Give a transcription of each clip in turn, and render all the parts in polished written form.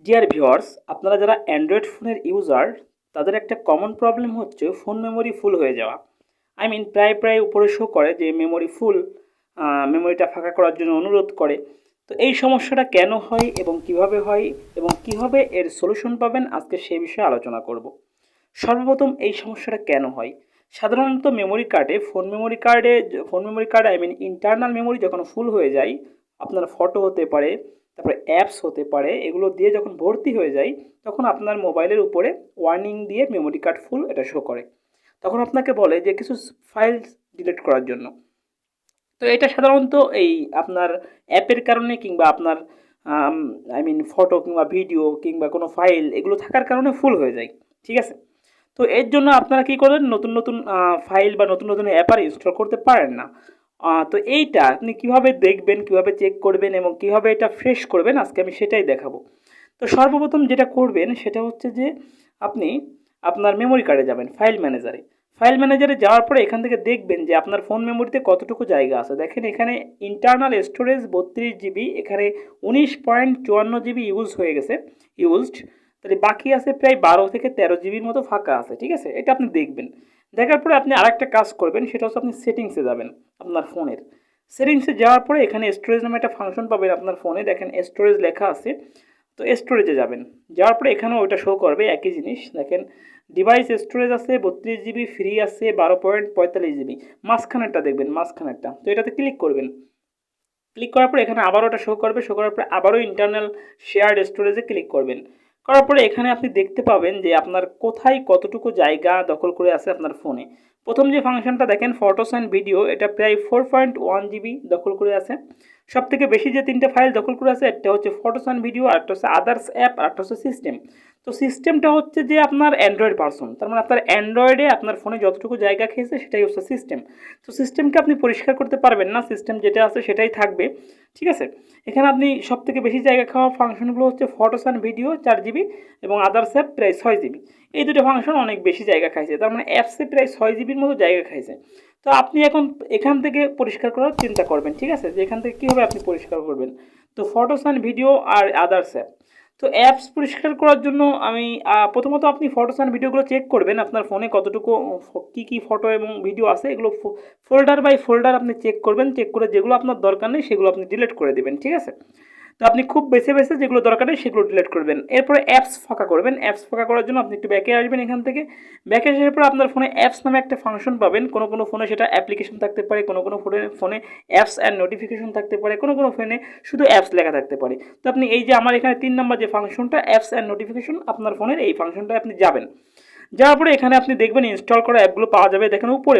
Dear viewers, আপনারা যারা Android ফোনের ইউজার তাদের একটা কমন প্রবলেম হচ্ছে ফোন মেমোরি ফুল হয়ে যাওয়া। প্রায় উপরে শো করে যে মেমোরি ফুল, মেমোরিটা ফাঁকা করার জন্য অনুরোধ করে। তো এই সমস্যাটা কেন হয় এবং কিভাবে হয় এবং কিভাবে এর সলিউশন পাবেন, আজকে সেই বিষয়ে আলোচনা করব। সর্বপ্রথম এই সমস্যাটা কেন হয়? সাধারণত ফোন মেমোরি কার্ডে ইন্টারনাল মেমোরি যখন ফুল হয়ে যায়, আপনার ফটো হতে পারে, তারপরে অ্যাপস হতে পারে, এগুলো দিয়ে যখন ভর্তি হয়ে যায় তখন আপনার মোবাইলের উপরে ওয়ার্নিং দিয়ে মেমোরি কার্ড ফুল এটা শো করে। তখন আপনাকে বলে যে কিছু ফাইল ডিলিট করার জন্য। তো এটা সাধারণত এই আপনার অ্যাপের কারণে কিংবা আপনার ফটো কিংবা ভিডিও কিংবা কোনো ফাইল এগুলো থাকার কারণে ফুল হয়ে যায়। ঠিক আছে? তো এর জন্য আপনারা কী করেন, নতুন নতুন ফাইল বা নতুন নতুন অ্যাপ আর ইনস্টল করতে পারেন না। তো এইটা আপনি কিভাবে দেখবেন, কিভাবে চেক করবেন এবং কিভাবে এটা ফ্রেশ করবেন, আজকে আমি সেটাই দেখাবো। তো সর্বপ্রথম যেটা করবেন সেটা হচ্ছে যে আপনি আপনার মেমোরি কার্ডে যাবেন, ফাইল ম্যানেজারে যাওয়ার পরে এখান থেকে দেখবেন যে আপনার ফোন মেমোরিতে কতটুকু জায়গা আছে। দেখেন এখানে ইন্টারনাল স্টোরেজ 32 জিবি, এখানে 19.54 জিবি ইউজড। তাহলে বাকি আছে প্রায় 12 থেকে 13 জিবির মতো ফাঁকা আছে। ঠিক আছে, এটা আপনি দেখবেন। দেখার পরে আপনি আরেকটা কাজ করবেন, সেটা হচ্ছে আপনি সেটিংসে যাবেন। আপনার ফোনের সেটিংসে যাওয়ার পরে এখানে স্টোরেজ নামে একটা ফাংশন পাবেন আপনার ফোনে, দেখেন স্টোরেজ লেখা আছে। তো স্টোরেজে যাবেন, যাওয়ার পরে এখানেও ওইটা শো করবে একই জিনিস। দেখেন ডিভাইস স্টোরেজ আছে 32 জিবি, ফ্রি আছে 12.45 জিবি, মাঝখানেরটা দেখবেন, মাঝখানেরটা। তো এটাতে ক্লিক করবেন। ক্লিক করার পরে এখানে আবারও ওটা শো করার পরে আবারও ইন্টারনাল শেয়ার্ড স্টোরেজে ক্লিক করবেন। করার পরে এখানে আপনি দেখতে পাবেন যে আপনার কোথায় কতটুকু জায়গা দখল করে আছে আপনার ফোনে। প্রথম যে ফাংশনটা দেখেন ফটোস অ্যান্ড ভিডিও, এটা প্রায় 4.1 জিবি দখল করে আছে। সব থেকে বেশি যে তিনটে ফাইল দখল করে আছে, একটা হচ্ছে ফটোস অ্যান্ড ভিডিও, আরেকটা হচ্ছে আদার্স অ্যাপ, আরেকটা হচ্ছে সিস্টেম। তো সিস্টেমটা হচ্ছে যে আপনার অ্যান্ড্রয়েড পার্সন, তার মানে আপনার অ্যান্ড্রয়েডে আপনার ফোনে যতটুকু জায়গা খেয়েছে সেটাই হচ্ছে সিস্টেম। তো সিস্টেমকে আপনি পরিষ্কার করতে পারবেন না, সিস্টেম যেটা আছে সেটাই থাকবে। ঠিক আছে, এখানে আপনি সব থেকে বেশি জায়গা খাওয়া ফাংশনগুলো হচ্ছে ফটোস অ্যান্ড ভিডিও 4 জিবি এবং আদার্স অ্যাপ প্রায় 6 জিবি। এই দুটো ফাংশন অনেক বেশি জায়গা খাইছে, তার মানে অ্যাপসে প্রায় 6 জিবির মতো জায়গা খাইছে। তো আপনি এখন এখান থেকে পরিষ্কার করার চিন্তা করবেন। ঠিক আছে, যে এখান থেকে কীভাবে আপনি পরিষ্কার করবেন। তো ফটোস অ্যান্ড ভিডিও আর আদার্স অ্যাপ, তো অ্যাপস পরিষ্কার করার জন্য আমি প্রথমত আপনি ফটোস অ্যান্ড ভিডিওগুলো চেক করবেন আপনার ফোনে কতটুকু কী ফটো এবং ভিডিও আছে, এগুলো ফোল্ডার বাই ফোল্ডার আপনি চেক করবেন। চেক করে যেগুলো আপনার দরকার নেই সেগুলো আপনি ডিলিট করে দেবেন। ঠিক আছে, তো আপনি খুব বেছে বেছে যেগুলো দরকার নেই সেগুলো ডিলিট করবেন। এরপরে অ্যাপস ফাঁকা করবেন। অ্যাপস ফাঁকা করার জন্য আপনি একটু ব্যাকে আসবেন। এখান থেকে ব্যাকে আসার পর আপনার ফোনে অ্যাপস নামে একটা ফাংশন পাবেন। কোনো কোনো ফোনে সেটা অ্যাপ্লিকেশন থাকতে পারে, কোনো কোনো ফোনে অ্যাপস অ্যান্ড নোটিফিকেশন থাকতে পারে, কোনো কোনো ফোনে শুধু অ্যাপস লেখা থাকতে পারে। তো আপনি এই যে আমার এখানে 3 নম্বর যে ফাংশনটা অ্যাপস অ্যান্ড নোটিফিকেশন, আপনার ফোনের এই ফাংশনটায় আপনি যাবেন। যাওয়ার পরে এখানে আপনি দেখবেন ইনস্টল করা অ্যাপগুলো পাওয়া যাবে। দেখেন উপরে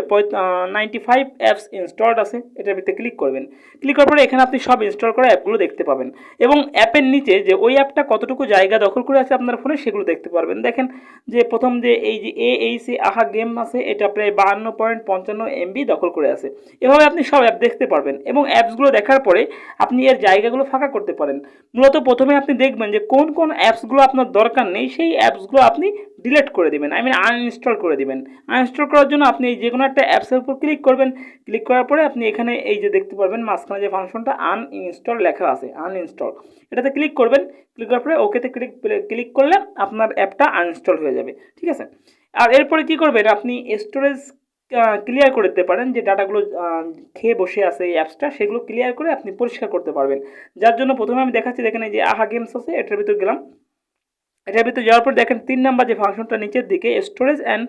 95 অ্যাপস ইনস্টলড আছে, এটার ভিতরে ক্লিক করবেন। ক্লিক করার পরে এখানে আপনি সব ইনস্টল করা অ্যাপগুলো দেখতে পাবেন এবং অ্যাপের নিচে যে ওই অ্যাপটা কতটুকু জায়গা দখল করে আছে আপনার ফোনে সেগুলো দেখতে পারবেন। দেখেন যে প্রথম যে এই যে AAC আহা গেম আছে, এটা প্রায় 52.55 MB দখল করে আছে। এভাবে আপনি সব অ্যাপ দেখতে পারবেন এবং অ্যাপসগুলো দেখার পরে আপনি এর জায়গাগুলো ফাঁকা করতে পারেন। মূলত প্রথমে আপনি দেখবেন যে কোন কোন অ্যাপসগুলো আপনার দরকার নেই, সেই অ্যাপসগুলো আপনি ডিলিট করে দেবেন, আনইনস্টল করে দেবেন। আনইনস্টল করার জন্য আপনি যে কোনো একটা অ্যাপসের উপর ক্লিক করবেন। ক্লিক করার পরে আপনি এখানে এই যে দেখতে পারবেন মাঝখানে যে ফাংশনটা আনইনস্টল লেখা আছে, আনইনস্টল, এটাতে ক্লিক করবেন। ক্লিক করার পরে ওকেতে ক্লিক করলে আপনার অ্যাপটা আনইনস্টল হয়ে যাবে। ঠিক আছে, আর এরপরে কী করবেন, আপনি স্টোরেজ ক্লিয়ার করে দিতে পারেন। যে ডাটাগুলো খেয়ে বসে আছে এই অ্যাপসটা, সেগুলো ক্লিয়ার করে আপনি পরিষ্কার করতে পারবেন। যার জন্য প্রথমে আমি দেখাচ্ছি, দেখেন এই যে আহা গেমস আছে, এটার ভিতর গেলাম। এটার ভিতরে যাওয়ার পর দেখেন 3 নম্বর যে ফাংশনটা নিচের দিকে স্টোরেজ অ্যান্ড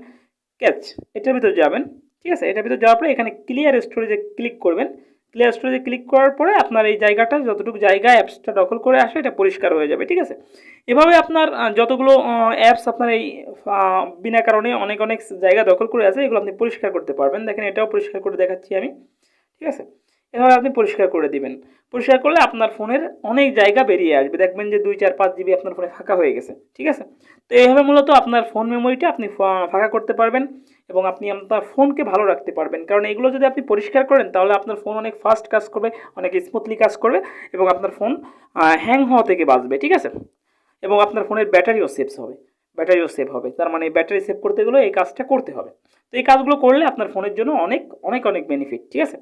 ক্যাচ, এটার ভিতরে যাবেন। ঠিক আছে, এটার ভিতরে যাওয়ার পরে এখানে ক্লিয়ার স্টোরেজে ক্লিক করবেন। ক্লিয়ার স্টোরেজে ক্লিক করার পরে আপনার এই জায়গাটা যতটুকু জায়গা অ্যাপসটা দখল করে আসে এটা পরিষ্কার হয়ে যাবে। ঠিক আছে, এভাবে আপনার যতগুলো অ্যাপস আপনার এই বিনা কারণে অনেক অনেক জায়গা দখল করে আছে, এগুলো আপনি পরিষ্কার করতে পারবেন। দেখেন এটাও পরিষ্কার করে দেখাচ্ছি আমি। ঠিক আছে, এভাবে আপনি পরিষ্কার করে দিবেন। পরিষ্কার করলে আপনার ফোনের অনেক জায়গা বেরিয়ে আসবে, দেখবেন যে 2, 4, 5 জিবি আপনার ফোনে ফাঁকা হয়ে গেছে। ঠিক আছে, তো এইভাবে মূলত আপনার ফোন মেমোরিটা আপনি ফাঁকা করতে পারবেন এবং আপনি আপনার ফোনকে ভালো রাখতে পারবেন। কারণ এগুলো যদি আপনি পরিষ্কার করেন তাহলে আপনার ফোন অনেক ফাস্ট কাজ করবে, অনেক স্মুথলি কাজ করবে এবং আপনার ফোন হ্যাং হওয়া থেকে বাঁচবে। ঠিক আছে, এবং আপনার ফোনের ব্যাটারিও সেভ হবে। তার মানে ব্যাটারি সেভ করতে গেলে এই কাজটা করতে হবে। তো এই কাজগুলো করলে আপনার ফোনের জন্য অনেক অনেক অনেক বেনিফিট। ঠিক আছে,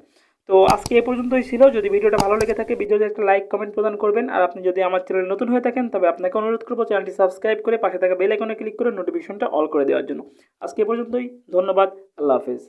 তো আজকে এ পর্যন্তই ছিল। যদি ভিডিওটা ভালো লেগে থাকে ভিডিওতে একটা লাইক কমেন্ট প্রদান করবেন। আর আপনি যদি আমার চ্যানেলে নতুন হয়ে থাকেন তবে আপনাকে অনুরোধ করবো চ্যানেলটি সাবস্ক্রাইব করে পাশে থাকা বেল আইকনে ক্লিক করে নোটিফিকেশনটা অল করে দেওয়ার জন্য। আজকে এ পর্যন্তই। ধন্যবাদ। আল্লাহ হাফেজ।